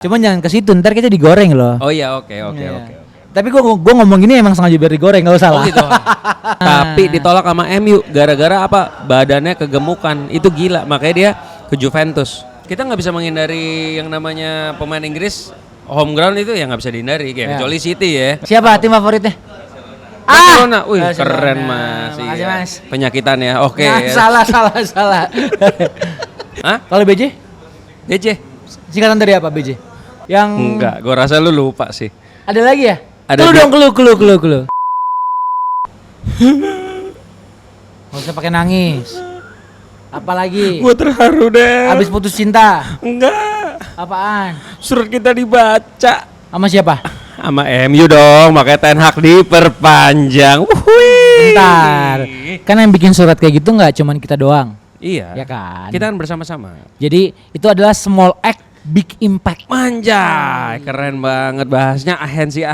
Cuman jangan ke situ, ntar kita digoreng loh. Oh iya, oke. Tapi gua ngomong gini emang sengaja biar digoreng, enggak usah lah. Oh gitu. Tapi ditolak sama MU gara-gara apa? Badannya kegemukan. Itu gila, makanya dia ke Juventus. Kita nggak bisa menghindari yang namanya pemain Inggris home ground itu ya nggak bisa dihindari kayak kecuali City ya. Siapa tim favoritnya? Barcelona. Wih, Barcelona. keren Mas. Makasih, Mas. Penyakitan ya. Oke. Nah, salah. Hah? Kalau BJ? DJ? Singkatan dari apa BJ? Yang Enggak, gua rasa lu lupa sih. ada lagi ya? Ada Clue dua. dong, clue. Gak usah pakai nangis. Apalagi? Gua terharu deh. Abis putus cinta. Enggak. Apaan? Surat kita dibaca. Sama siapa? Sama MU dong, makanya Ten Hag diperpanjang. Wuhui. Bentar. Kan yang bikin surat kayak gitu nggak cuman kita doang. Iya. Ya kan? Kita kan bersama-sama. Jadi itu adalah small act big impact. Manjay, keren banget bahasnya ahensi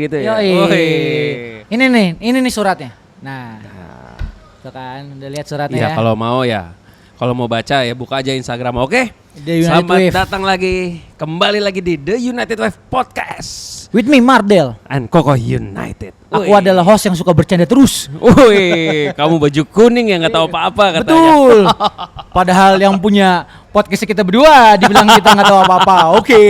gitu ya. Yoi. Ini nih suratnya. Nah. Tuh kan, udah lihat suratnya Iya, ya. kalau mau ya. Kalau mau baca ya buka aja Instagram, oke? The United Selamat Wave. datang lagi, kembali lagi di The United Wave Podcast. With me Mardel. And Koko United. Aku adalah host yang suka bercanda terus. Wih, kamu baju kuning yang nggak tahu apa-apa katanya. Betul. Padahal yang punya podcast kita berdua dibilang kita nggak tahu apa-apa. Oke.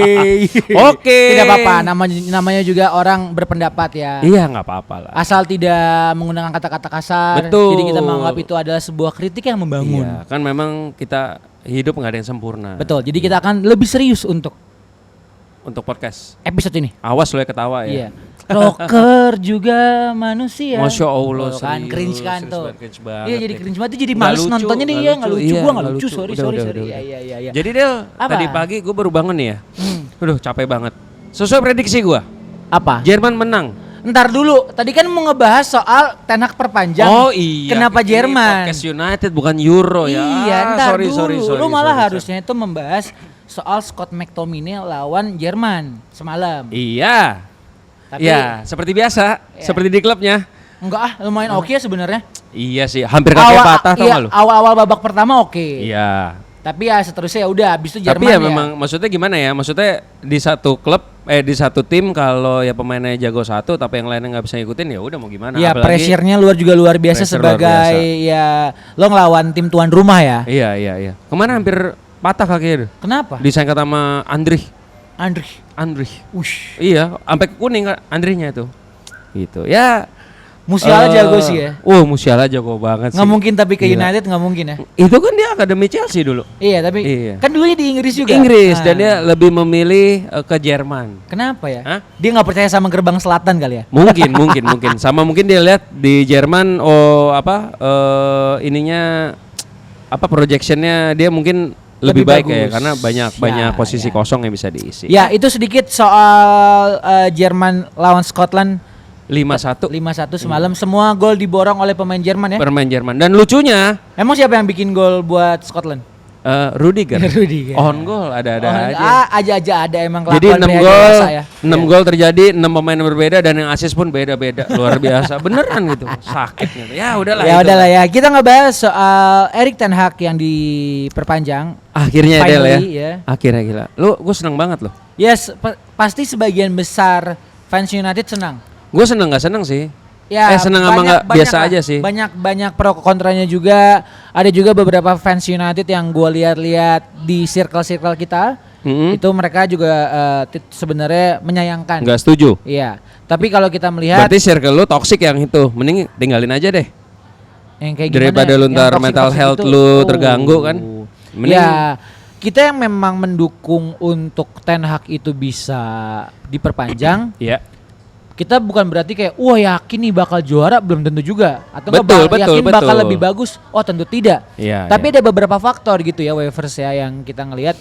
Tidak apa-apa. Namanya juga orang berpendapat ya. Iya, nggak apa-apa lah. Asal tidak menggunakan kata-kata kasar. Betul. Jadi kita menganggap itu adalah sebuah kritik yang membangun. Iya, kan memang kita hidup nggak ada yang sempurna. Betul. Jadi kita akan lebih serius untuk podcast episode ini. Awas lo ya ketawa ya. Iya. Rocker juga manusia. Masya Allah, oh, kan serius, cringe kan serius tuh. banget, cringe banget Iya jadi ya. cringe banget jadi Nggak males lucu, nontonnya nih nggak ya nggak lucu. lucu, Iya, gua nggak nggak lucu. lucu. Sorry. Udah. Iya. Jadi Del, Apa? tadi pagi gue baru bangun nih ya. Aduh capek banget. Sesuai prediksi gue, Apa? Jerman menang. Ntar dulu, tadi kan mau ngebahas soal Ten Hag perpanjang. Oh iya. Kenapa ini Jerman? Podcast United bukan Euro ya. Iya, ntar sorry, dulu. sorry, Lu malah sorry. harusnya itu membahas soal Scott McTominay lawan Jerman semalam. Iya. Tapi Iya, seperti biasa, seperti di klubnya. enggak lumayan oke sebenarnya. Iya sih, hampir kaki patah tau iya, gak lu? awal-awal babak pertama oke. Iya. Tapi ya seterusnya ya udah habis itu Jerman Tapi ya memang maksudnya gimana ya? Maksudnya di satu klub di satu tim kalau ya pemainnya jago satu tapi yang lainnya nggak bisa ngikutin ya udah mau gimana? ya Apalagi- pressure-nya luar biasa pressure luar sebagai ya lo ngelawan tim tuan rumah ya. Iya. Kemana hampir patah kakinya. Kenapa? Disengkat sama Andrich. Ush. Iya, sampai kuning Andrinya itu. Gitu. Ya, Musiala jago sih ya. Musiala jago banget sih. Nggak mungkin tapi ke Gila. United nggak mungkin ya. Itu kan dia akademi Chelsea dulu. Iya tapi Iya. kan dulunya di Inggris juga. Inggris Nah, dan dia lebih memilih ke Jerman. kenapa ya? Hah? Dia nggak percaya sama gerbang selatan kali ya? Mungkin. Sama mungkin dia lihat di Jerman ininya projectionnya dia mungkin lebih baik ya bagus. karena banyak posisi kosong yang bisa diisi. Ya itu sedikit soal Jerman lawan Scotland 5-1 5-1 semalam. Semua gol diborong oleh pemain Jerman ya. permain Jerman. Dan lucunya Emang siapa yang bikin gol buat Scotland? Rudiger. Rudiger. On goal ada aja. Aja ada emang Jadi kelakuan 6 pria gol, dewasa ya. 6 gol terjadi, 6 pemain berbeda dan yang assist pun beda-beda. Luar biasa. Beneran gitu. Sakit gitu. Ya udahlah. Ya itu. udahlah ya. Kita ngebahas soal Erik ten Hag yang diperpanjang. Akhirnya Del ya. Finally, ya. Akhirnya gila. Gue seneng banget loh. Yes, pasti sebagian besar fans United senang. Gue seneng nggak seneng sih. Ya, seneng sama nggak biasa lah. aja sih. Banyak pro kontranya juga. Ada juga beberapa fans United yang gue lihat-lihat di circle kita. Itu mereka juga sebenarnya menyayangkan. Nggak setuju. Iya. Tapi kalau kita melihat Berarti circle lu toxic yang itu. Mending tinggalin aja deh. yang kayak Daripada gimana, lu yang ntar toxic-toxic mental health itu, lu terganggu kan. Mending Ya, kita yang memang mendukung untuk Ten Hag itu bisa diperpanjang. Iya. Kita bukan berarti kayak wah yakin nih bakal juara, belum tentu juga, atau Betul, yakin bakal betul. lebih bagus, oh tentu tidak. Iya, Tapi iya. ada beberapa faktor gitu ya waivers ya yang kita ngelihat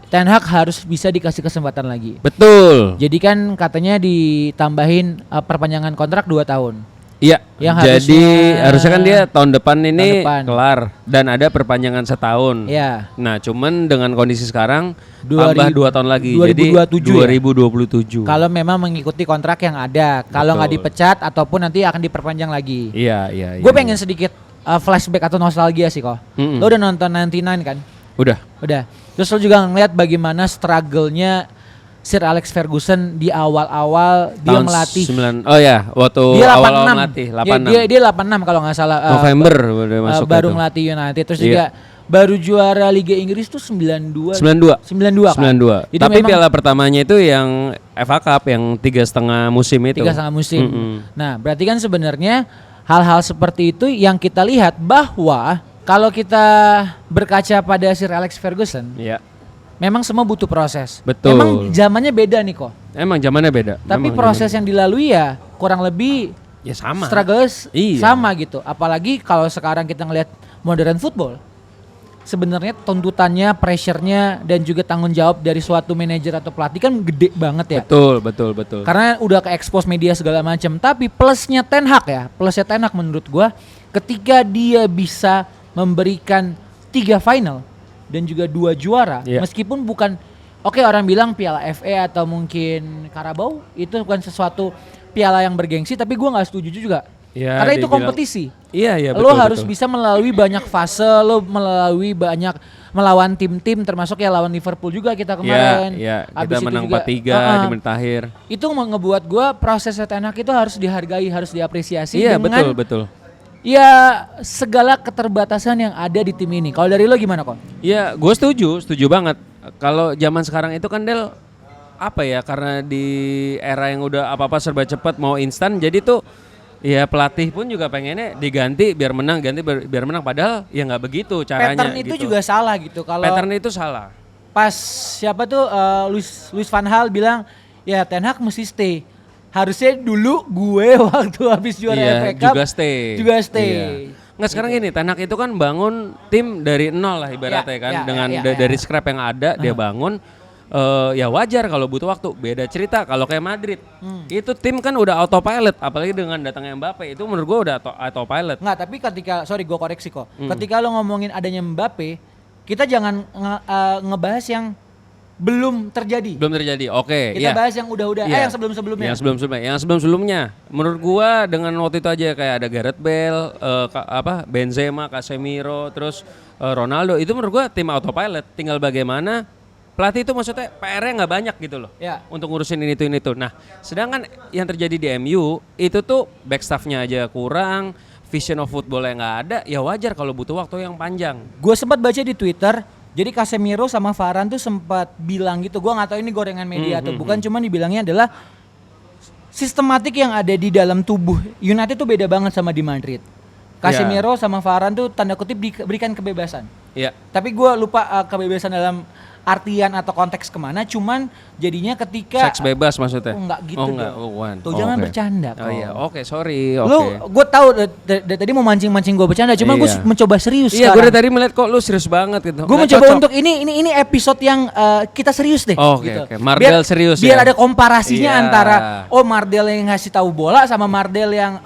Ten Hag harus bisa dikasih kesempatan lagi. Betul. Jadi kan katanya ditambahin perpanjangan kontrak 2 tahun. Iya. Yang Jadi harusnya kan dia tahun depan ini depan. kelar dan ada perpanjangan setahun. Ya. Nah, cuman dengan kondisi sekarang 2000 tambah 2 tahun lagi. 2027 Jadi 2027. Kalau memang mengikuti kontrak yang ada, kalau nggak Betul. dipecat ataupun nanti akan diperpanjang lagi. Iya. Gue pengen sedikit flashback atau nostalgia sih kok. Lo udah nonton 99 kan? Udah. Udah. Terus lo juga ngeliat bagaimana struggle-nya Sir Alex Ferguson di awal-awal dia Tahun melatih. waktu Dia awal-awal 86. melatih, Dia 86 kalau nggak salah. November udah masuk baru itu. melatih United, terus juga baru juara Liga Inggris tuh 92 kan? 92. Jadi Tapi memang piala pertamanya itu yang FA Cup yang 3,5 musim itu. 3,5 musim. Nah, berarti kan sebenarnya hal-hal seperti itu yang kita lihat bahwa kalau kita berkaca pada Sir Alex Ferguson, Iya. memang semua butuh proses. Betul. Emang zamannya beda nih kok. Emang zamannya beda. Tapi Memang proses zamannya yang dilalui ya kurang lebih ya sama. struggle Iya. sama gitu. Apalagi kalau sekarang kita ngelihat modern football. Sebenarnya tuntutannya, pressure-nya dan juga tanggung jawab dari suatu manajer atau pelatih kan gede banget ya. Betul. Karena udah ke-expose media segala macam. Tapi plusnya Ten Hag menurut gua ketika dia bisa memberikan 3 final dan juga 2 juara, meskipun bukan orang bilang piala FA atau mungkin Carabao itu bukan sesuatu piala yang bergengsi, tapi gua nggak setuju juga. Ya, karena itu kompetisi. Iya, lo harus bisa melalui banyak fase, lo melalui banyak melawan tim-tim termasuk ya lawan Liverpool juga kita kemarin. Iya, Abis kita menang 4-3 di menit akhir. Itu ngebuat gua proses Ten Hag itu harus dihargai, harus diapresiasi Iya, dengan betul. ya segala keterbatasan yang ada di tim ini. Kalau dari lo gimana kok? Iya, gue setuju banget. Kalau zaman sekarang itu kan Del karena di era yang udah apa-apa serba cepat mau instan, jadi tuh ya pelatih pun juga pengennya diganti biar menang, biar menang, padahal ya nggak begitu caranya. Pattern itu gitu. juga salah gitu. Kalau pattern itu salah. Pas siapa tuh Luis van Gaal bilang ya Ten Hag mesti stay. Harusnya dulu gue waktu habis juara FA Cup juga stay. Iya. Nggak, sekarang gini, Ten Hag itu kan bangun tim dari nol lah ibaratnya dari scrap yang ada dia bangun. Ya wajar kalau butuh waktu. Beda cerita kalau kayak Madrid. Itu tim kan udah autopilot, apalagi dengan datangnya Mbappe itu menurut gue udah autopilot. Nggak, tapi gue koreksi kok. Ketika lo ngomongin adanya Mbappe, kita jangan ngebahas yang belum terjadi. Oke. Kita bahas yang udah-udah, yang sebelum-sebelumnya. Yang sebelum-sebelumnya. Menurut gua dengan waktu itu aja kayak ada Gareth Bale, Benzema, Casemiro, terus Ronaldo, itu menurut gua tim autopilot. Tinggal bagaimana pelatih itu maksudnya PR-nya nggak banyak gitu loh. Untuk ngurusin ini itu. Nah, sedangkan yang terjadi di MU itu tuh backstaffnya aja kurang, vision of football-nya nggak ada, ya wajar kalau butuh waktu yang panjang. Gue sempat baca di Twitter. Jadi Casemiro sama Varane tuh sempat bilang gitu, gue nggak tahu ini gorengan media atau bukan, cuman dibilangnya adalah sistematik yang ada di dalam tubuh United tuh beda banget sama di Madrid. Casemiro sama Varane tuh tanda kutip diberikan kebebasan. Iya. Tapi gue lupa kebebasan dalam artian atau konteks kemana, cuman jadinya ketika seks bebas maksudnya. Enggak gitu dong. Tuh jangan bercanda kok. Oh iya, sorry. Gue tahu dari tadi mau mancing gue bercanda, cuman gue mencoba serius. Iya, gue tadi melihat kok lu serius banget gitu. Gue mencoba untuk ini episode yang kita serius deh. Oke. Mardel serius biar ada komparasinya antara Mardel yang ngasih tahu bola sama Mardel yang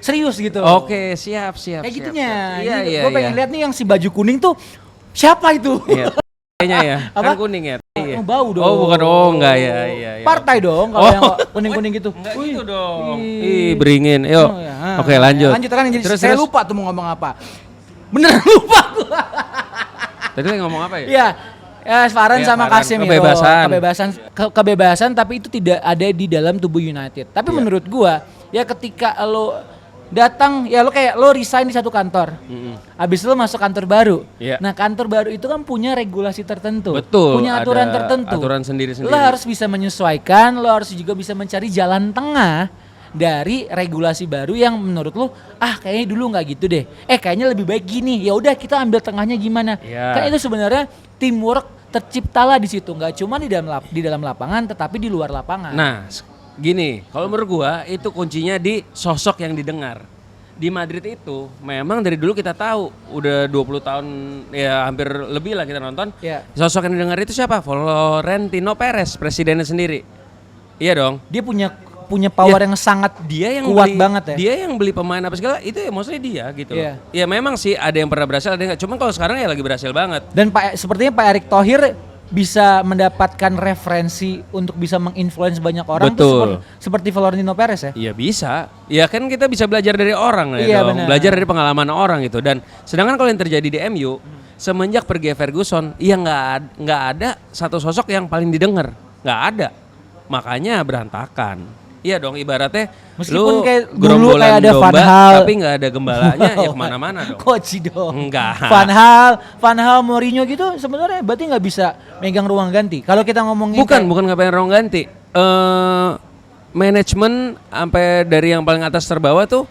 serius gitu. Oke, siap. Kayak gitunya. Iya. Gue pengen lihat nih yang si baju kuning tuh siapa itu? Iya. Kayaknya ya. Kan kuning ya. Iya. Bau dong. Oh, bukan enggak ya. Partai dong kalau yang kuning-kuning gitu. Enggak gitu dong. Beringin. Yuk. Oke, lanjut. Lanjut kan jadi saya lupa tuh mau ngomong apa. Beneran lupa gua. Tadi lagi ngomong apa ya? Iya. Varane sama Casemiro. Kebebasan tapi itu tidak ada di dalam tubuh United. Tapi menurut gua ya ketika lo datang ya lo resign di satu kantor. Habis itu lo masuk kantor baru. Nah, kantor baru itu kan punya regulasi tertentu. Betul. Punya aturan tertentu. Aturan sendiri-sendiri. Lo harus bisa menyesuaikan, lo harus juga bisa mencari jalan tengah dari regulasi baru yang menurut lo kayaknya dulu nggak gitu deh. Kayaknya lebih baik gini. Ya udah kita ambil tengahnya gimana? Kan itu sebenarnya teamwork terciptalah di situ, nggak cuma di dalam lapangan tetapi di luar lapangan. Nah, gini, kalau menurut gua itu kuncinya di sosok yang didengar. Di Madrid itu memang dari dulu kita tahu udah 20 tahun ya hampir lebih lah kita nonton. Sosok yang didengar itu siapa? Florentino Perez, presidennya sendiri. Iya dong. Dia punya power yang sangat kuat banget ya. Dia yang beli pemain apa segala itu ya maksudnya dia gitu loh. Ya memang sih ada yang pernah berhasil ada yang enggak. Cuman kalau sekarang ya lagi berhasil banget. Dan sepertinya Pak Erick Thohir bisa mendapatkan referensi untuk bisa menginfluence banyak orang. Betul. Seperti Florentino Perez ya? Iya bisa. Ya kan kita bisa belajar dari orang dong. Bener. Belajar dari pengalaman orang gitu. Dan sedangkan kalau yang terjadi di MU semenjak pergi Ferguson, ya nggak ada satu sosok yang paling didengar. nggak ada. Makanya berantakan. Iya dong, ibaratnya Meskipun lu kayak dulu gerombolan kayak ada domba, Van Hal. tapi nggak ada gembalanya ya kemana-mana dong. Koci dong. Enggak. Van Hal, Mourinho gitu sebenarnya berarti nggak bisa megang ruang ganti. Kalau kita ngomongin Bukan nggak pengen ruang ganti. Manajemen sampai dari yang paling atas terbawah tuh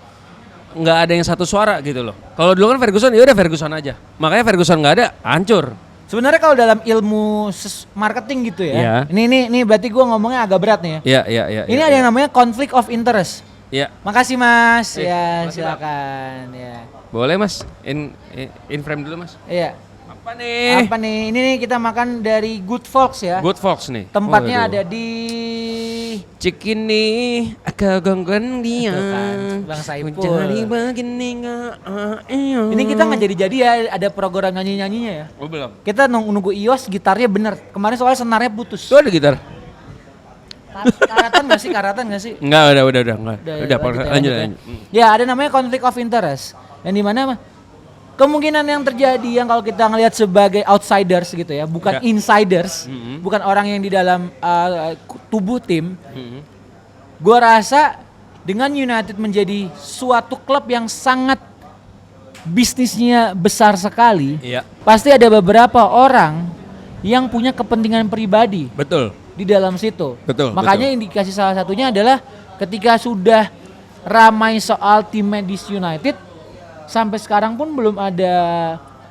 nggak ada yang satu suara gitu loh. Kalau dulu kan Ferguson, ya udah Ferguson aja. Makanya Ferguson nggak ada, hancur. sebenarnya kalau dalam ilmu marketing gitu ya. Iya. Ini berarti gua ngomongnya agak berat nih ya. Iya. Ini ada yang namanya conflict of interest. Iya. Makasih Mas. Ya, makasih, silakan ya. Boleh Mas, in frame dulu Mas. Iya. Apa nih? Apa nih? Ini nih kita makan dari Good Folks ya. Good Fox nih. Tempatnya Waduh. ada di Cikini kegangguan dia. Tuh kan, Bang Saipul. Mencari begini nggak, Ini kita nggak jadi ya, ada program nyanyi-nyanyinya ya. Oh belum. Kita nunggu Ios gitarnya bener. Kemarin soalnya senarnya putus. Tuh ada gitar? Karatan nggak sih? Karatan nggak sih? Enggak, udah enggak. Udah, lanjut. Ya ada namanya conflict of interest. Yang dimana kemungkinan yang terjadi yang kalau kita ngelihat sebagai outsiders gitu ya, bukan Ya. insiders, bukan orang yang di dalam tubuh tim. Gua rasa dengan United menjadi suatu klub yang sangat bisnisnya besar sekali, Iya. pasti ada beberapa orang yang punya kepentingan pribadi Betul. di dalam situ. Betul, Makanya indikasi salah satunya adalah ketika sudah ramai soal tim medis United, sampai sekarang pun belum ada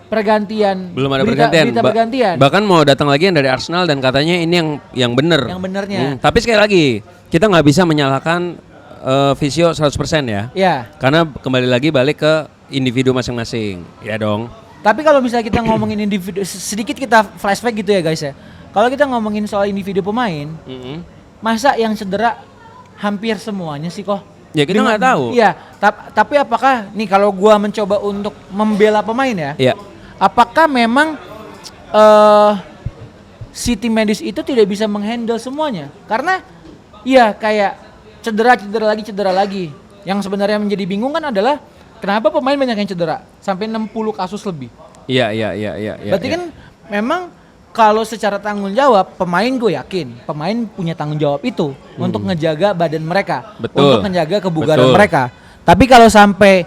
pergantian. Belum ada berita pergantian. pergantian. Bahkan mau datang lagi yang dari Arsenal dan katanya ini yang bener. Yang benernya. Tapi sekali lagi, kita nggak bisa menyalahkan Visio 100% ya. Ya. Karena kembali lagi balik ke individu masing-masing. Ya dong. Tapi kalau misalnya kita ngomongin individu, sedikit kita flashback gitu ya guys ya. Kalau kita ngomongin soal individu pemain, masa yang cedera hampir semuanya sih kok. Ya kita nggak tahu. Iya, tapi apakah nih kalau gua mencoba untuk membela pemain ya? Iya. Apakah memang si tim medis itu tidak bisa menghandle semuanya? Karena ya kayak cedera lagi. Yang sebenarnya menjadi bingung kan adalah kenapa pemain banyak yang cedera sampai 60 kasus lebih. Iya. Berarti kan memang kalau secara tanggung jawab pemain gue yakin pemain punya tanggung jawab itu untuk ngejaga badan mereka, Betul. untuk ngejaga kebugaran Betul. mereka. Tapi kalau sampai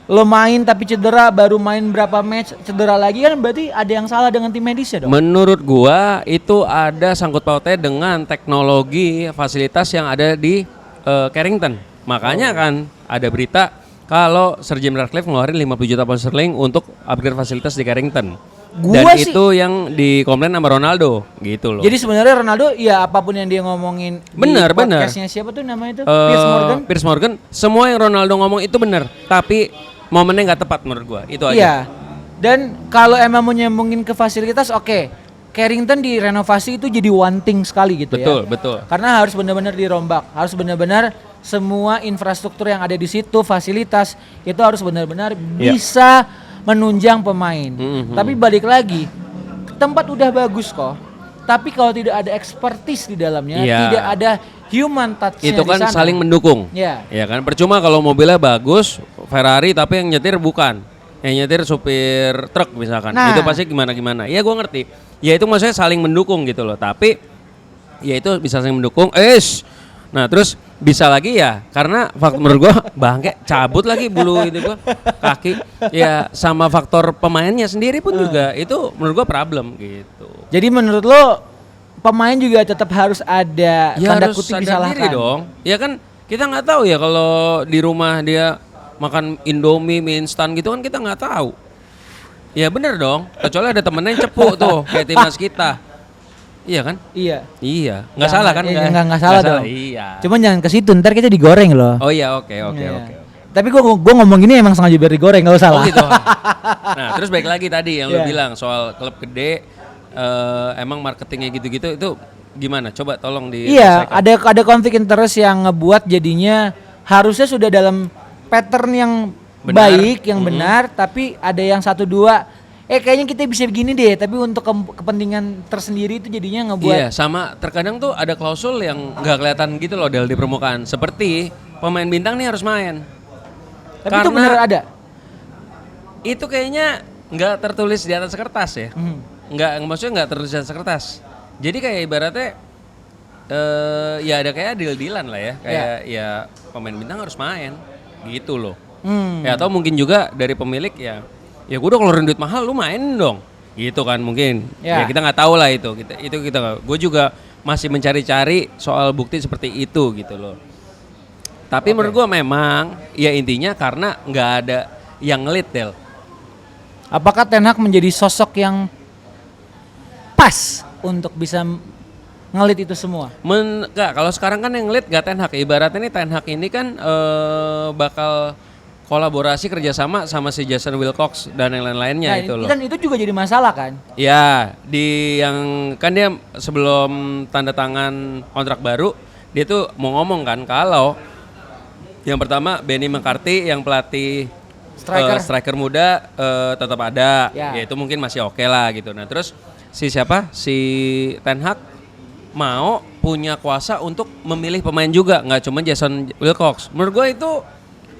lo main tapi cedera, baru main berapa match cedera lagi, kan berarti ada yang salah dengan tim medisnya dong. Menurut gua itu ada sangkut pautnya dengan teknologi fasilitas yang ada di Carrington. Makanya kan ada berita kalau Sir Jim Ratcliffe ngeluarin 50 juta pound sterling untuk upgrade fasilitas di Carrington. Dan Gua sih- itu yang dikomplain sama Ronaldo gitu loh. Jadi sebenarnya Ronaldo ya apapun yang dia ngomongin Benar, di podcastnya siapa tuh namanya itu? Eh, Piers Morgan, semua yang Ronaldo ngomong itu benar, tapi momennya nggak tepat menurut gua. Itu aja. Iya. Dan kalau emang mau nyambungin ke fasilitas, oke. Carrington direnovasi itu jadi one thing sekali gitu ya. Betul. Karena harus benar-benar dirombak, harus benar-benar semua infrastruktur yang ada di situ, fasilitas itu harus benar-benar bisa menunjang pemain. Tapi balik lagi, tempat udah bagus kok. Tapi kalau tidak ada expertise di dalamnya, Iya. tidak ada human touch-nya Itu kan di sana. saling mendukung. Iya. Ya kan, percuma kalau mobilnya bagus, Ferrari tapi yang nyetir bukan. Yang nyetir supir truk misalkan. Nah. Itu pasti gimana-gimana. Ya gua ngerti. Ya itu maksudnya saling mendukung gitu loh. Tapi ya itu bisa saling mendukung. Nah, terus bisa lagi ya karena faktor menurut gua bangke cabut lagi bulu itu gua kaki. Ya sama faktor pemainnya sendiri pun juga itu menurut gua problem gitu. Jadi menurut lo pemain juga tetap harus ada Ya tanda harus kutip sadar disalahkan. diri dong. Ya kan kita nggak tahu ya kalau di rumah dia makan Indomie, mie instan gitu kan kita nggak tahu. Ya bener dong. Kecuali ada temennya yang cepu tuh kayak timnas kita. Iya kan? Iya. Iya. Nggak salah kan? Nggak salah dong. Iya. Cuman jangan ke situ, ntar kita digoreng loh. Oh iya, oke. Iya. Tapi gua ngomong gini emang sengaja biar digoreng, nggak usah Oh lah. gitu. Nah, terus baik lagi tadi yang lu Iya. bilang soal klub gede, emang marketingnya gitu-gitu itu gimana? Coba tolong di. Iya, ada konflik interest yang ngebuat jadinya harusnya sudah dalam pattern yang Benar. baik, yang benar, tapi ada yang satu dua kayaknya kita bisa begini deh, tapi untuk kepentingan tersendiri itu jadinya ngebuat. Iya, sama terkadang tuh ada klausul yang nggak kelihatan gitu loh Del di permukaan. Seperti pemain bintang nih harus main. Tapi itu Karena benar ada. itu kayaknya nggak tertulis di atas kertas ya. Nggak, maksudnya nggak tertulis di atas kertas. Jadi kayak ibaratnya ya ada kayak deal-dealan lah ya. Kayak ya pemain bintang harus main gitu loh. Ya atau mungkin juga dari pemilik ya gue udah keluarin duit mahal, lu main dong. Gitu kan mungkin. Ya kita nggak tahu lah itu. Gue juga masih mencari-cari soal bukti seperti itu gitu loh. Tapi menurut gue memang ya intinya karena nggak ada yang ngelit Del. Apakah Ten Hag menjadi sosok yang pas untuk bisa ngelit itu semua? Enggak, kalau sekarang kan yang ngelit gak Ten Hag. Ibaratnya nih Ten Hag ini kan bakal kolaborasi kerjasama sama si Jason Wilcox dan yang lain-lainnya itu loh. Dan itu juga jadi masalah kan? Ya, di yang kan dia sebelum tanda tangan kontrak baru, dia tuh mau ngomong kan kalau yang pertama Benny McCarthy yang pelatih striker muda tetap ada, ya itu mungkin masih oke lah gitu. Nah terus si Ten Hag mau punya kuasa untuk memilih pemain juga, nggak cuma Jason Wilcox. Menurut gue itu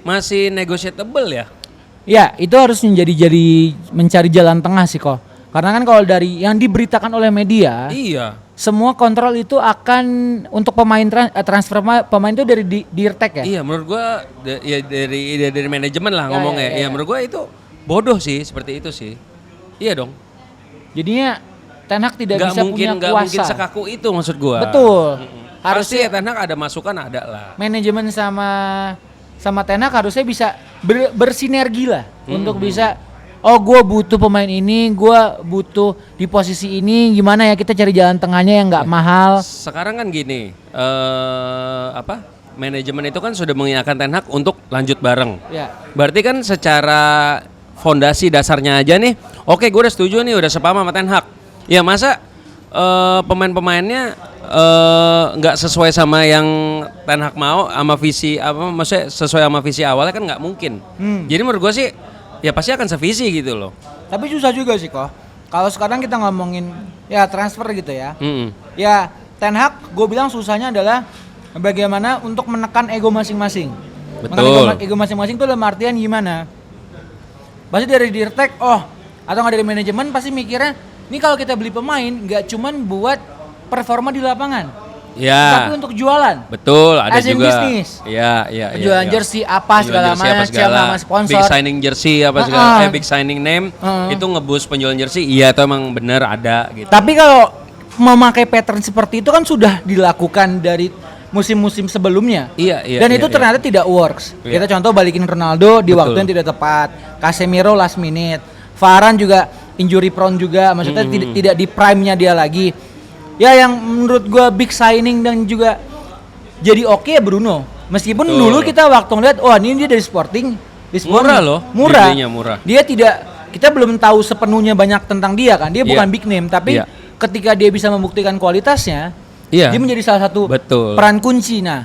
masih negotiable ya. Ya itu harus jadi mencari jalan tengah sih kok. Karena kan kalau dari yang diberitakan oleh media, semua kontrol itu akan untuk pemain transfer pemain itu dari Dirtek ya. Iya, menurut gua ya dari manajemen lah ngomongnya. Ya, menurut gua itu bodoh sih seperti itu sih. Iya dong. Jadinya Ten Hag tidak bisa punya kuasa. Gak mungkin sekaku itu maksud gua. Betul. Harusnya Ten Hag ada masukan ada lah. Manajemen sama Ten Hag harusnya bisa bersinergi lah untuk bisa. Oh gue butuh pemain ini, gue butuh di posisi ini, gimana ya kita cari jalan tengahnya yang nggak mahal. Sekarang kan gini, manajemen itu kan sudah mengingatkan Ten Hag untuk lanjut bareng. Berarti kan secara fondasi dasarnya aja nih, oke gue udah setuju nih, udah sepaham sama Ten Hag. Ya masa pemain-pemainnya nggak sesuai sama yang Ten Hag mau, sama visi maksudnya sesuai sama visi awalnya kan nggak mungkin. Jadi menurut gue sih ya pasti akan sevisi gitu loh. Tapi susah juga sih kok. Kalau sekarang kita ngomongin ya transfer gitu ya. Ya Ten Hag gue bilang susahnya adalah bagaimana untuk menekan ego masing-masing. Betul. Ego masing-masing itu dalam artian gimana? Pasti dari Dirtek atau nggak dari manajemen pasti mikirnya ini kalau kita beli pemain nggak cuman buat performa di lapangan. Ya. Tapi untuk jualan. Betul, ada juga. Bisnis. Iya. Jualan jersey apa segala macam, nama sponsor. Big signing jersey apa segala, big signing name itu ngeboost penjualan jersey. Iya, itu emang bener ada gitu. Tapi kalau memakai pattern seperti itu kan sudah dilakukan dari musim-musim sebelumnya. Iya. Dan itu ternyata tidak works. Kita contoh balikin Ronaldo di waktu yang tidak tepat, Casemiro last minute, Varane juga injury prone juga, maksudnya tidak di prime-nya dia lagi. Ya yang menurut gue big signing dan juga jadi oke ya Bruno. Meskipun dulu kita waktu ngeliat ini dia dari Sporting murah loh. Murah. Dia kita belum tahu sepenuhnya banyak tentang dia kan. Dia bukan big name tapi ketika dia bisa membuktikan kualitasnya, dia menjadi salah satu peran kunci. Nah,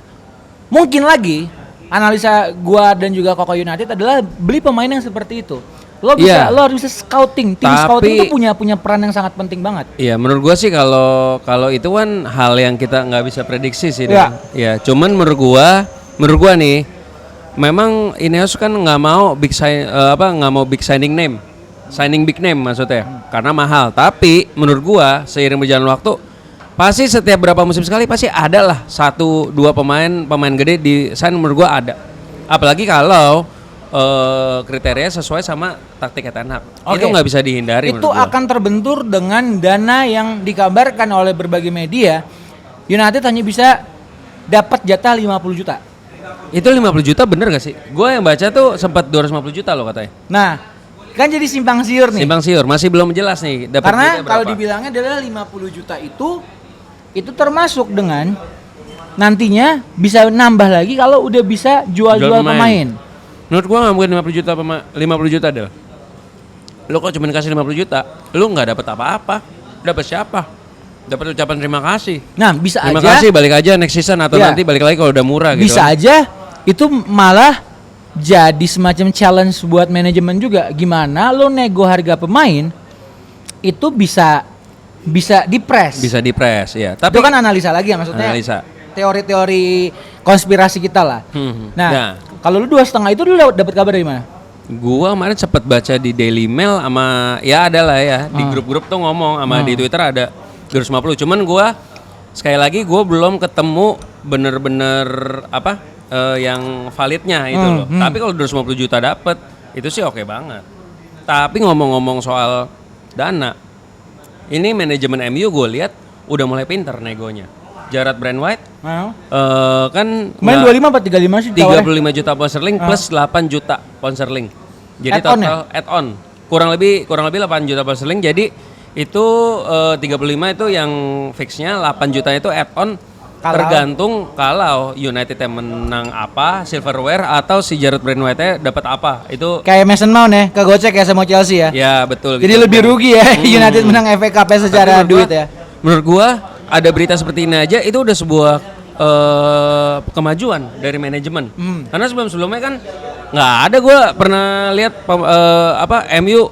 mungkin lagi analisa gua dan juga Koko United adalah beli pemain yang seperti itu. Lo harus bisa scouting. Scouting itu punya peran yang sangat penting banget. Iya, menurut gua sih kalau itu kan hal yang kita nggak bisa prediksi sih. Ya, cuman menurut gua nih, memang Ineos kan nggak mau big signing name, signing big name maksudnya, karena mahal. Tapi menurut gua seiring berjalan waktu, pasti setiap berapa musim sekali pasti ada lah 1-2 pemain gede di sign menurut gua ada. Apalagi kalau kriteria sesuai sama taktik Ten Hag. Itu nggak bisa dihindari. Itu akan terbentur dengan dana yang dikabarkan oleh berbagai media. United hanya bisa dapat jatah 50 juta. Itu 50 juta bener gak sih? Gue yang baca tuh sempat 250 juta loh katanya. Nah, kan jadi simpang siur nih. Simpang siur, masih belum jelas nih. Karena kalau dibilangnya adalah 50 juta itu termasuk dengan nantinya bisa nambah lagi kalau udah bisa jual-jual pemain. Menurut gua nggak mungkin 50 juta deh. Lu kok cuma kasih 50 juta, lu nggak dapat apa-apa. Dapat siapa? Dapat ucapan terima kasih. Nah, bisa terima kasih, balik aja next season atau nanti balik lagi kalau udah murah gitu. Bisa aja itu malah jadi semacam challenge buat manajemen juga. Gimana lo nego harga pemain itu bisa dipres. Bisa dipres, ya. Tapi itu kan analisa lagi ya, maksudnya. Teori-teori konspirasi kita lah. Nah, kalau lu 2,5 itu lu dapat kabar dari mana? Gua kemarin cepet baca di Daily Mail sama ya ada lah ya di grup-grup tuh ngomong sama di Twitter ada 250. Cuman gua sekali lagi gue belum ketemu bener-bener yang validnya itu loh. Tapi kalau 250 juta dapet itu sih oke banget. Tapi ngomong-ngomong soal dana, ini manajemen MU gue lihat udah mulai pinter negonya. Jared Brandwhite kan main 25 apa 35 sih 35 juta pound sterling plus 8 juta pound sterling. Jadi total add-on kurang lebih 8 juta pound sterling. Jadi itu 35 itu yang fixnya, 8 juta itu add-on. Tergantung kalau United yang menang apa, silverware atau si Jared Brandwhite dapat apa. Itu kayak Mason Mount ya, kegocek ya sama Chelsea ya. Ya, betul. Jadi gitu. Lebih rugi ya United menang FA Cup secara duit ya. Menurut gua ada berita seperti ini aja itu udah sebuah kemajuan dari manajemen. Karena sebelum-sebelumnya kan nggak ada, gua pernah lihat MU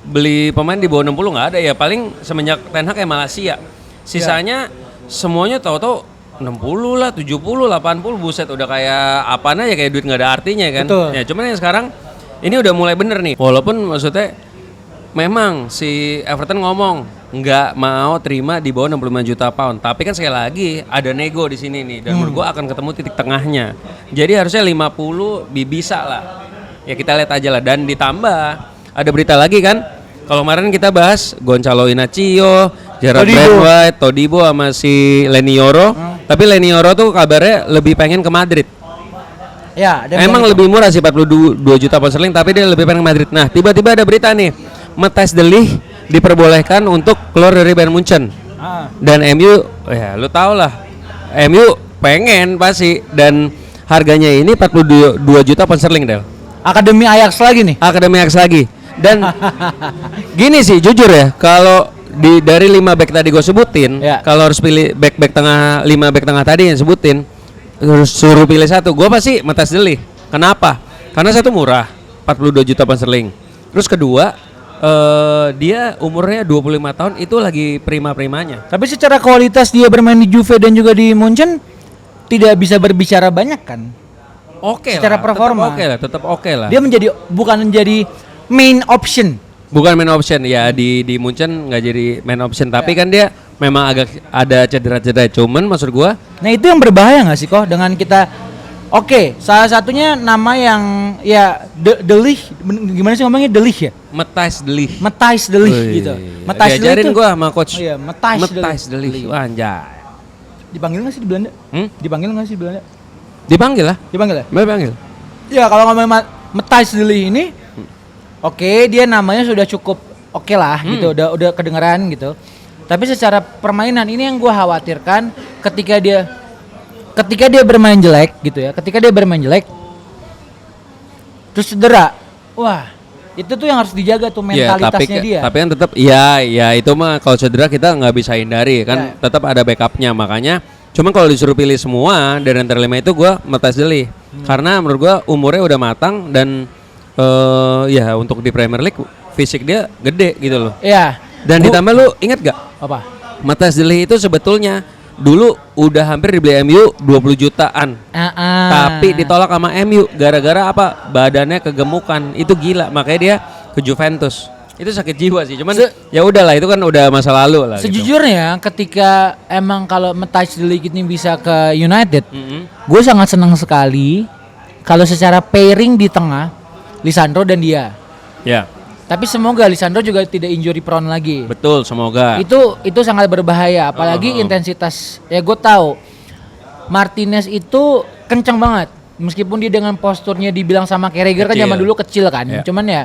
beli pemain di bawah 60 nggak ada ya. Paling semenjak Ten Hag ya Malaysia. Sisanya semuanya tahu-tahu 60 lah, 70, 80, buset udah kayak apaan aja, kayak duit nggak ada artinya kan. Betul. Ya cuman yang sekarang ini udah mulai bener nih. Walaupun maksudnya memang si Everton ngomong nggak mau terima di bawah 65 juta pound. Tapi kan sekali lagi ada nego di sini nih, dan menurut gua akan ketemu titik tengahnya. Jadi harusnya 50 bisa lah. Ya kita lihat aja lah. Dan ditambah ada berita lagi kan. Kalau kemarin kita bahas Gonçalo Inacio, Jared Brandwhite, Todibo sama si Lenioro. Tapi Lenioro tuh kabarnya lebih pengen ke Madrid. Ya, emang lebih murah sih 42 juta pound sterling, tapi dia lebih pengen ke Madrid. Nah, tiba-tiba ada berita nih. Matthijs De Ligt diperbolehkan untuk keluar dari Bayern Munchen. Dan MU, ya lu tau lah. MU pengen pasti, dan harganya ini 42 juta pound sterling, Del. Akademi Ajax lagi nih. Akademi Ajax lagi. Dan gini sih jujur ya, kalau dari 5 back tadi gue sebutin, kalau harus pilih back tengah, 5 back tengah tadi yang sebutin, harus suruh pilih satu, gue pasti Matthijs De Ligt. Kenapa? Karena satu murah, 42 juta pound sterling. Terus kedua, dia umurnya 25 tahun, itu lagi prima-primanya. Tapi secara kualitas dia bermain di Juve dan juga di Munchen tidak bisa berbicara banyak kan? Oke secara lah, performa. tetap oke lah. Dia bukan menjadi main option. Bukan main option ya, di Munchen nggak jadi main option, tapi kan dia memang agak ada cedera-cedera. Cuman maksud gua, nah itu yang berbahaya nggak sih kok dengan kita. Oke, salah satunya nama yang ya De Ligt, gimana sih ngomongnya, De Ligt ya? Matthijs De Ligt. Matthijs De Ligt gitu. Matthijs De Ligt gua sama coach. Oh iya, Matthijs De Ligt. Wah, anjay. Dipanggil nggak sih di Belanda? Dipanggil nggak sih di Belanda? Dipanggil lah. Dipanggil ya? Dipanggil. Ya kalau ngomongin Matthijs De Ligt ini, oke, dia namanya sudah cukup oke lah gitu, udah kedengeran gitu. Tapi secara permainan ini yang gue khawatirkan ketika dia bermain jelek gitu ya, terus cedera, wah itu tuh yang harus dijaga tuh mentalitasnya dia. Tapi kan tetap, ya itu mah kalau cedera kita nggak bisa hindari kan, tetap ada backupnya. Makanya, cuman kalau disuruh pilih semua dari antara 5 itu gue Matthijs De Ligt, karena menurut gue umurnya udah matang dan ya untuk di Premier League fisik dia gede gitu loh. Iya. Dan ditambah lu inget gak? Apa? Matthijs De Ligt itu sebetulnya dulu udah hampir dibeli MU 20 jutaan. Tapi ditolak sama MU gara-gara apa? Badannya kegemukan. Itu gila, makanya dia ke Juventus. Itu sakit jiwa sih. Cuman ya udahlah, itu kan udah masa lalu lah. Sejujurnya gitu. Ketika emang kalau Matthijs De Ligt ini bisa ke United, gue sangat senang sekali kalau secara pairing di tengah Lisandro dan dia. Ya. Tapi semoga Lisandro juga tidak injury prone lagi. Betul, semoga. Itu sangat berbahaya, apalagi intensitas. Ya gue tahu Martinez itu kencang banget. Meskipun dia dengan posturnya dibilang sama Carragher kan zaman dulu kecil kan. Yeah. Cuman ya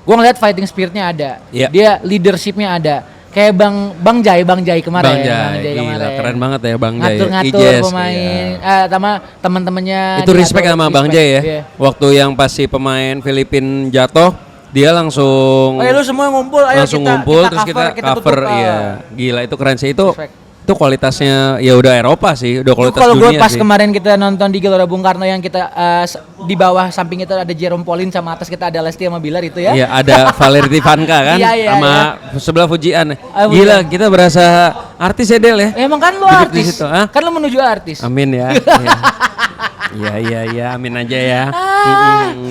gue ngeliat fighting spiritnya ada. Yeah. Dia leadershipnya ada. Kayak Bang Jai kemarin. Bang Jai kemarin. Keren banget ya Bang Jai. Ngatur pemain. Sama teman-temannya. Itu respect sama Bang Jai ya. Yeah. Waktu yang pas si pemain Filipin jatuh, dia langsung. Lu semua ngumpul, ayo langsung ngumpul terus kita cover. Iya, gila itu keren sih itu. Respect. Itu kualitasnya ya udah Eropa sih, udah kualitas dunia sih. Kalau gue pas kemarin kita nonton di Gelora Bung Karno yang kita di bawah samping itu ada Jerome Pauline, sama atas kita ada Lesti sama Bilar itu ya. Iya, ada Valerdi Vanka kan sama sebelah Fujian. Gila, kita berasa artis ya Del ya. Emang kan lu artis. Situ, kan lu menuju artis. Amin ya. Iya, amin aja ya.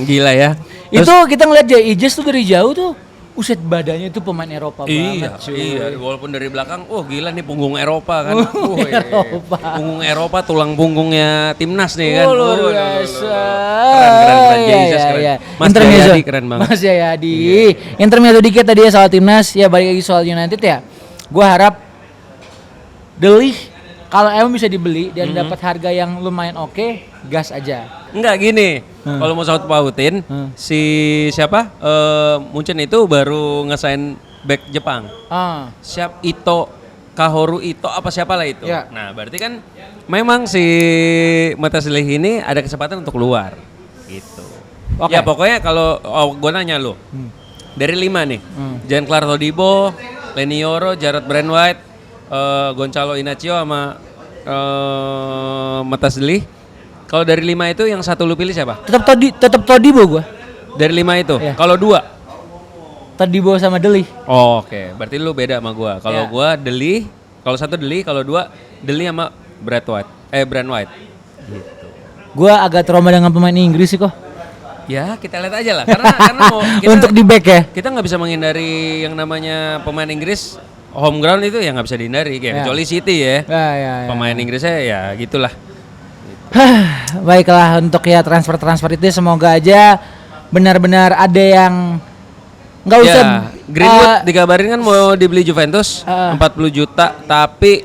Gila ya. Terus, itu kita ngeliat Jay Ijes tuh dari jauh tuh. Uset badannya itu pemain Eropa banget cuy. Iya, walaupun dari belakang, gila nih punggung Eropa kan. Eropa. Punggung Eropa, tulang punggungnya timnas nih kan. Luar biasa. Keren Iya, Jesus keren. iya. Mas Intermezzo. Jayadi keren banget. Mas Jayadi. Intermezzo dikit tadi ya soal timnas, ya balik lagi soal United ya. Gua harap De Ligt kalau emang bisa dibeli dan dapat harga yang lumayan oke, gas aja. Enggak gini, kalau mau saut pautin, si siapa? Munchen itu baru ngesain back Jepang. Siap Ito, Kahoru Ito apa siapa lah itu. Ya. Nah berarti kan memang si Matthias De Ligt ini ada kesempatan untuk keluar. Gitu. Oke. Ya pokoknya kalau gue nanya lo, dari 5 nih, Giancarlo Todibo, Leny Yoro, Jared Brandwhite, Gonçalo Inacio sama Matthias De Ligt. Kalau dari 5 itu yang satu lu pilih siapa? Tetap Todibo gua. Dari 5 itu. Iya. Kalau 2? Todibo sama De Ligt. Oh, oke. Berarti lu beda sama gua. Kalau Iya. gua De Ligt, kalau satu De Ligt, kalau 2 De Ligt sama Brandwhite. Gitu. Gua agak trauma dengan pemain Inggris sih kok. Ya, kita lihat aja lah. Karena mau kita, Untuk di back ya. kita nggak bisa menghindari yang namanya pemain Inggris home ground itu ya nggak bisa dihindari kayak Ya. kecuali City ya. Ya. Pemain Inggrisnya ya gitulah. Baiklah untuk ya transfer itu semoga aja benar-benar ada yang nggak usah Ya, Greenwood dikabarin kan mau dibeli Juventus 40 juta, tapi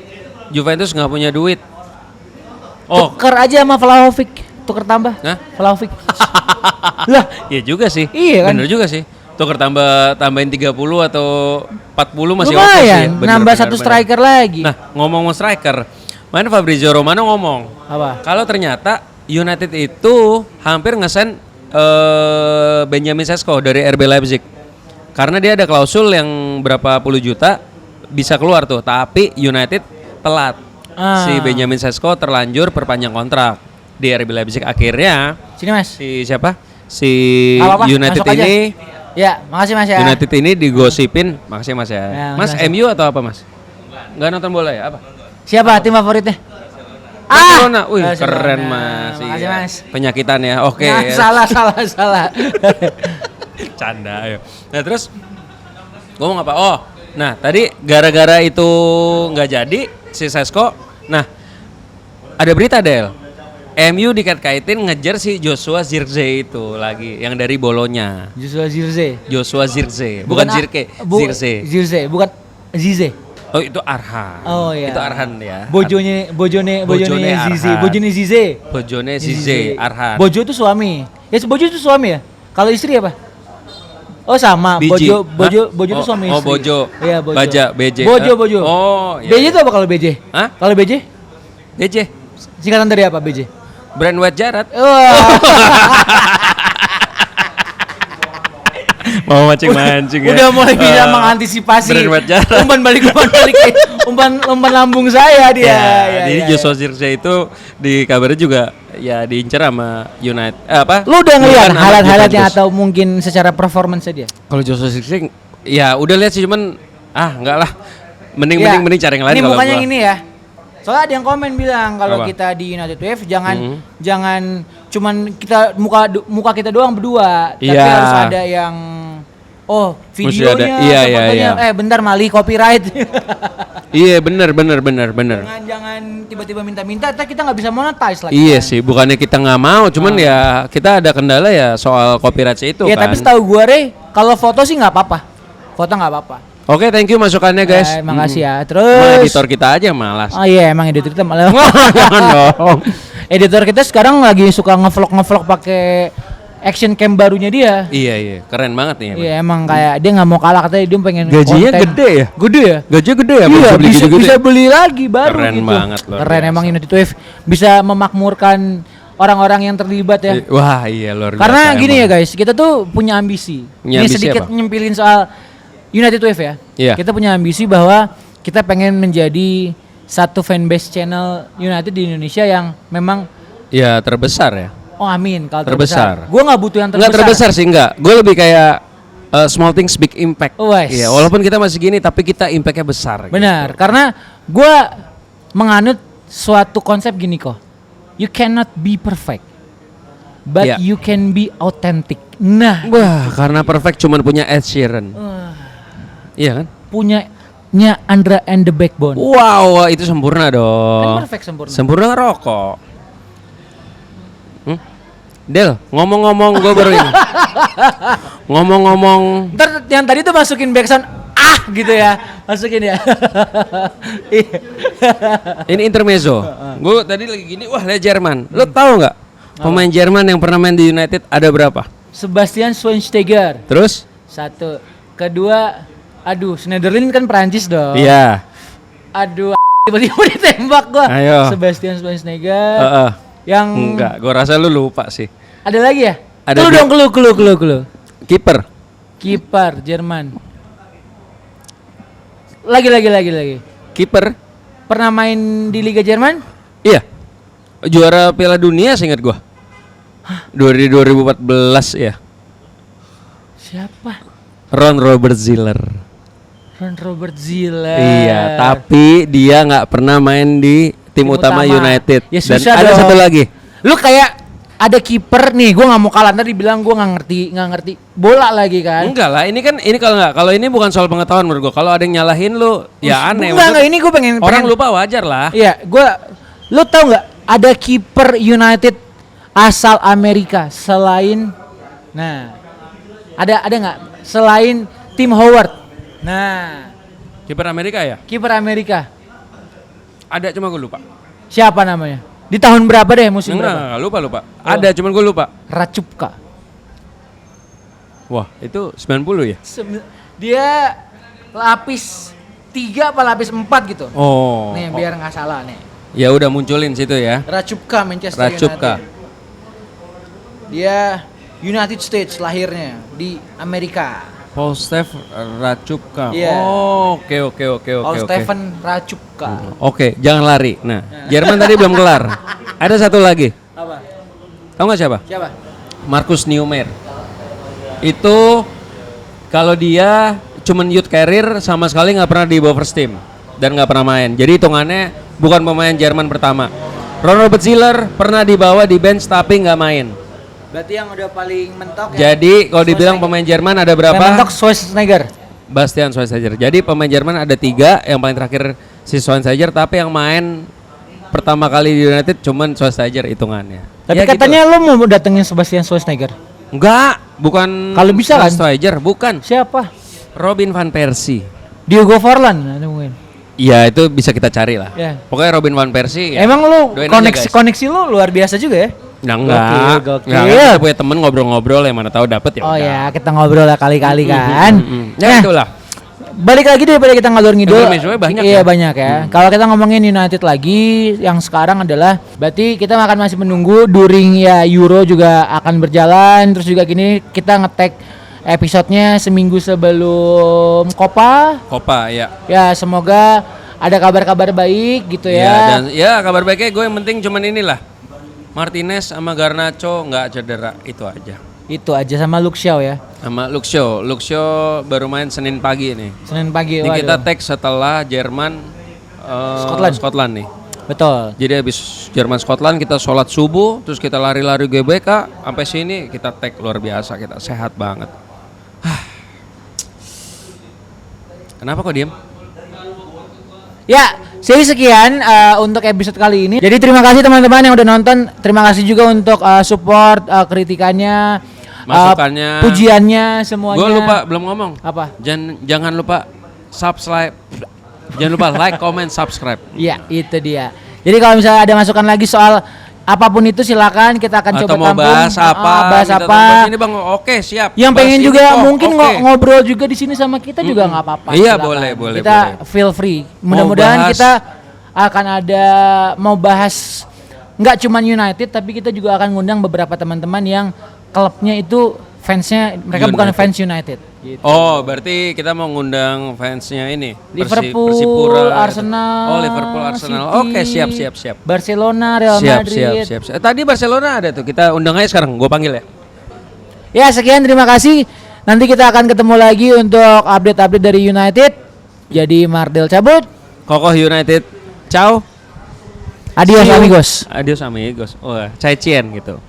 Juventus nggak punya duit. tuker aja sama Vlahovic, tuker tambah. Hah? Vlahovic. Lah, Iya juga sih. Iya kan? Bener juga sih. Tuker tambahin 30 atau 40 masih oke sih. lumayan, Bener, nambah bener, satu bener. striker lagi. Nah, ngomong striker, main Fabrizio Romano ngomong Apa? kalau ternyata United itu hampir ngesen Benjamin Sesko dari RB Leipzig. Karena dia ada klausul yang berapa puluh juta bisa keluar tuh, tapi United telat. Si Benjamin Sesko terlanjur perpanjang kontrak di RB Leipzig. Akhirnya Sini Mas. si siapa? Si Apa-apa, United masuk aja. ini Ya, makasih Mas ya. United ini digosipin, makasih Mas ya. Ya, Mas makasih. MU atau apa Mas? Nggak nonton bola ya? Apa? Siapa tim favoritnya? Barcelona. Wih, Barcelona. keren Mas. Makasih Iya. Mas. Penyakitan ya. Oke. Nah, ya. salah. Canda ya. Nah, terus ngomong apa? Oh, nah tadi gara-gara itu nggak jadi si Sesko. Nah, ada berita Del. MU dikait-kaitin ngejar si Joshua Zirkzee itu lagi yang dari Bolonya. Joshua Zirkzee, bukan Zirke, Zirkzee. Zirkzee, bukan Zize. Oh, itu Arhan. Oh iya. Itu Arhan ya. Bojone Zize, Arhan. Bojone Zize. Bojone Zize, Arhan. Bojo itu suami. Ya, Bojo itu suami ya? Kalau istri apa? Oh sama, Biji. Bojo itu suami istri. Oh, Bojo. Iya, Bojo. Baja, BJ. Bojo. Oh, iya. BJ itu apa kalau BJ? Hah? Kalau BJ? BJ. Singkatan dari apa BJ? Brandwhite Jared. Wah. Mau mancing-mancing ya. Udah mulai bisa mengantisipasi. Brandwhite Jared. Umpan lambung saya dia. Ya, jadi Joshua Zirkzee itu di kabarnya juga ya diincar sama United. Apa? Lu udah ngeliat Bukan sama highlight-highlightnya Juventus. atau mungkin secara performance dia? Kalau Joshua Zirkzee ya udah lihat sih cuman enggak lah. Mending cari yang lain Ini kalau mukanya gua. ini ya. Soalnya ada yang komen bilang kalau Apa? kita di United Wave jangan cuman kita muka kita doang berdua, tapi Iya. harus ada yang Mesti videonya, ada. Iya, atau fotonya. iya. Bentar Mali copyright. Iya bener. jangan tiba-tiba minta-minta, kita nggak bisa monetize lagi. Iya kan? sih, bukannya kita nggak mau, cuman ya kita ada kendala ya soal copyright itu Ya kan. tapi setahu gua Rey, kalau foto sih nggak apa-apa. Foto nggak apa-apa. Oke, thank you masukannya guys. Makasih ya. Emang Terus editor kita aja yang malas. Oh iya, emang editor kita malah. Jangan dong. Editor kita sekarang lagi suka ngevlog pakai action cam barunya dia. Iya, keren banget nih. Emang. Iya emang kayak dia nggak mau kalah, katanya dia pengen Gajinya konten. gede ya? Gede ya? Gajinya gede ya? Iya beli bisa, gitu-gitu bisa ya? beli lagi baru Keren gitu. banget, luar Keren biasa. emang United Wave bisa memakmurkan orang-orang yang terlibat ya. Wah iya luar biasa. Karena gini ya emang. guys, kita tuh punya ambisi. Punya Ini ambisi sedikit apa? nyempilin soal United Wave ya. Iya. Kita punya ambisi bahwa kita pengen menjadi satu fanbase channel United di Indonesia yang memang Ya terbesar ya. oh amin kalau Terbesar. Gue nggak butuh yang terbesar. Enggak terbesar sih enggak. Gue lebih kayak small things big impact. Wes. Iya, walaupun kita masih gini tapi kita impactnya besar. Benar, gitu. karena gue menganut suatu konsep gini kok. You cannot be perfect. but Iya. you can be authentic. Nah, Wah, karena perfect cuman punya Ed Sheeran. Iya kan? punyanya Andra and the Backbone. Wow, itu sempurna Kan dong. perfect sempurna. Sempurna ngerokok. Del, ngomong-ngomong gue baru ini. Ngomong-ngomong, Ntar yang tadi tuh masukin backsound gitu ya. Masukin ya. Iya. ini intermezzo. Gue tadi lagi gini, wah lihat Jerman. Lo tahu nggak pemain Jerman yang pernah main di United ada berapa? Sebastian Schweinsteiger. Terus? 1. Kedua, aduh, Schneiderlin kan Perancis dong. Iya. Aduh, tiba-tiba ditembak gua. Ayo. Sebastian Schweinsteiger. Heeh. Yang Enggak, gue rasa lu lupa sih. ada lagi ya? Ada Clue dua. dong, clue. Kiper. Kiper Jerman. Lagi. Kiper. Pernah main di Liga Jerman? Iya. Juara Piala Dunia seingat gua. 2014 ya. Siapa? Ron Robert Ziller. Ron Robert Ziller. Iya, tapi dia nggak pernah main di tim utama United. Ya Dan susah ada dong. satu lagi. Lu kayak ada kiper nih, gua nggak mau kalah, ntar dibilang gua nggak ngerti bola lagi kan? Enggak lah, ini kalau ini bukan soal pengetahuan menurut gua. Kalau ada yang nyalahin lu, ya aneh. Enggak, ini gua pengen Orang lupa wajar lah. Iya, lu tau nggak ada kiper United asal Amerika selain, nah, ada nggak selain Tim Howard? Nah, Kiper Amerika ya? kiper Amerika Ada cuma gua lupa. siapa namanya? Di tahun berapa deh musim berapa? Enggak, lupa. Ada cuman gua lupa. Racupka. Wah, itu 90 ya? Dia lapis 3 apa lapis 4 gitu. Oh. Nih biar nggak salah nih. Ya udah munculin situ ya. Racupka Manchester Racupka. United. Dia United States lahirnya di Amerika. Paul Steph Racupka. Iya. Oh, oke. Paul Stephen Racupka. Oke, jangan lari. Nah, Jerman tadi belum kelar. Ada satu lagi. Apa? Tahu nggak siapa? Siapa? Marcus Neumer. Itu kalau dia cuman youth career sama sekali nggak pernah dibawa first team dan nggak pernah main. Jadi hitungannya bukan pemain Jerman pertama. Ron Robert Ziller pernah dibawa di bench tapi nggak main. Berarti yang udah paling mentok ya? Jadi kalau dibilang pemain Jerman ada berapa? Yang mentok Schweinsteiger. Bastian Schweinsteiger. Jadi pemain Jerman ada 3, yang paling terakhir si Schweinsteiger, tapi yang main pertama kali di United cuman Schweinsteiger hitungannya. Tapi Ya katanya gitu. lo mau datengin Sebastian Schweinsteiger. Enggak, bukan Kalau bisa kan? Schweinsteiger, bukan. Siapa? Robin van Persie. Diogo Forlan mungkin. Iya, itu bisa kita cari lah. Ya. Pokoknya Robin van Persie. Ya. Emang lu Doain aja, guys. koneksi lu luar biasa juga ya? Nah, enggak. Gokil. Enggak, kita punya temen ngobrol-ngobrol ya, mana tahu dapet ya. Oh udah. ya, kita ngobrol lah kali-kali kan. Ya Nah, itulah. balik lagi daripada kita ngalur ngidul. Intermezzonya banyak Iya ya? banyak ya. Kalau kita ngomongin United lagi, yang sekarang adalah berarti kita akan masih menunggu during ya Euro juga akan berjalan. Terus juga gini kita nge-tag episodenya seminggu sebelum Copa. Copa ya. Ya semoga ada kabar-kabar baik gitu Ya, ya. dan ya kabar baiknya gue yang penting cuman inilah. Martinez sama Garnacho nggak cedera, itu aja. Itu aja sama Luke Shaw ya. Sama Luxio baru main Senin pagi nih. Senin pagi. Ini waduh. kita tag setelah Jerman Scotland nih. Betul. Jadi habis Jerman Scotland kita sholat subuh, terus kita lari-lari GBK sampai sini kita tag luar biasa, kita sehat banget. Kenapa kok diem? Ya, jadi sekian untuk episode kali ini. Jadi terima kasih teman-teman yang udah nonton. Terima kasih juga untuk support, kritikannya, Masukannya, pujiannya, semuanya. Gue lupa belum ngomong. Apa? Jangan lupa subscribe. Jangan lupa like, comment, subscribe. Iya, itu dia. Jadi kalau misalnya ada masukan lagi soal apapun itu silakan kita akan Atau coba mau tampung. bahas apa? Bahas minta apa? tentang Ini bang, oke siap. Yang Bahas pengen ini juga kok, mungkin oke. ngobrol juga di sini sama kita juga nggak apa-apa. Iya, silakan. boleh. Kita feel free. Mudah-mudahan bahas- kita akan ada mau bahas nggak cuman United tapi kita juga akan ngundang beberapa teman-teman yang klubnya itu fansnya mereka bukan United. fans United. Gitu. Oh, berarti kita mau ngundang fansnya ini. Liverpool, Persipura, Arsenal, Oh, Liverpool, Arsenal. City, Oke, siap. Barcelona, Real Madrid. Siap. Tadi Barcelona ada tuh. Kita undang aja sekarang. Gue panggil ya. Ya sekian, terima kasih. Nanti kita akan ketemu lagi untuk update-update dari United. Jadi Mardel cabut. Kokoh United. Ciao. Adios See you. amigos. Adios amigos. Oh, Cai Cien gitu.